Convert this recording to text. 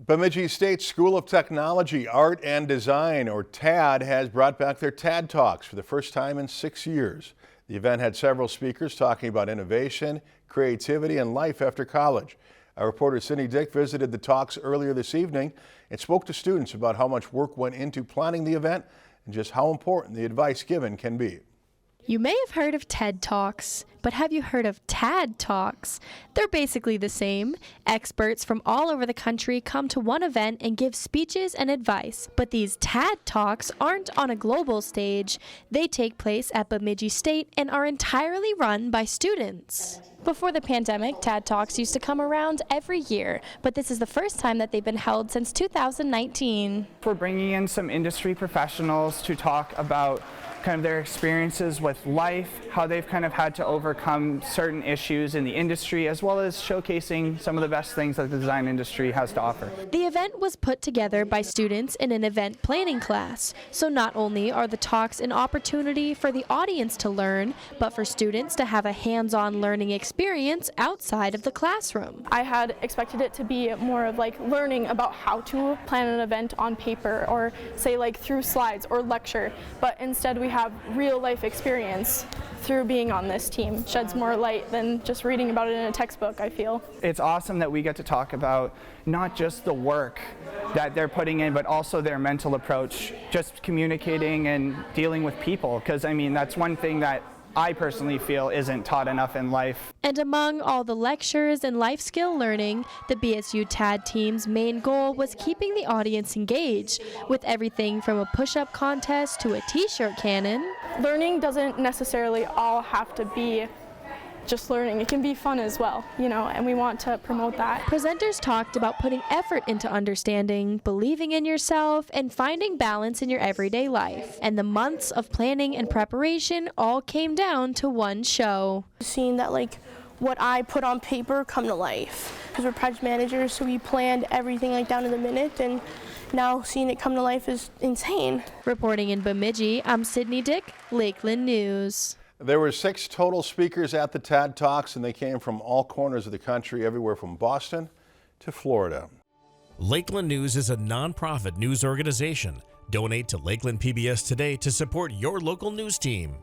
Bemidji State School of Technology, Art and Design, or TAD, has brought back their TAD Talks for the first time in 6 years. The event had several speakers talking about innovation, creativity, and life after college. Our reporter Cindy Dick visited the talks earlier this evening and spoke to students about how much work went into planning the event and just how important the advice given can be. You may have heard of TED Talks, but have you heard of TAD Talks? They're basically the same. Experts from all over the country come to one event and give speeches and advice. But these TAD Talks aren't on a global stage. They take place at Bemidji State and are entirely run by students. Before the pandemic, TAD Talks used to come around every year, but this is the first time that they've been held since 2019. We're bringing in some industry professionals to talk about kind of their experiences with life, how they've kind of had to overcome certain issues in the industry, as well as showcasing some of the best things that the design industry has to offer. The event was put together by students in an event planning class. So not only are the talks an opportunity for the audience to learn, but for students to have a hands-on learning experience outside of the classroom. I had expected it to be more of like learning about how to plan an event on paper, or say like through slides or lecture, but instead we have real life experience through being on this team. Sheds more light than just reading about it in a textbook, I feel. It's awesome that we get to talk about not just the work that they're putting in, but also their mental approach, just communicating and dealing with people, because I mean that's one thing that I personally feel isn't taught enough in life. And among all the lectures and life skill learning, the BSU TAD team's main goal was keeping the audience engaged with everything from a push-up contest to a t-shirt cannon. Learning doesn't necessarily all have to be just learning. It can be fun as well, and we want to promote that. Presenters talked about putting effort into understanding, believing in yourself, and finding balance in your everyday life. And the months of planning and preparation all came down to one show. Seeing that what I put on paper come to life. Because we're project managers, so we planned everything down to the minute, and now seeing it come to life is insane. Reporting in Bemidji, I'm Cindy Dick, Lakeland News. There were 6 total speakers at the TAD Talks, and they came from all corners of the country, everywhere from Boston to Florida. Lakeland News is a nonprofit news organization. Donate to Lakeland PBS today to support your local news team.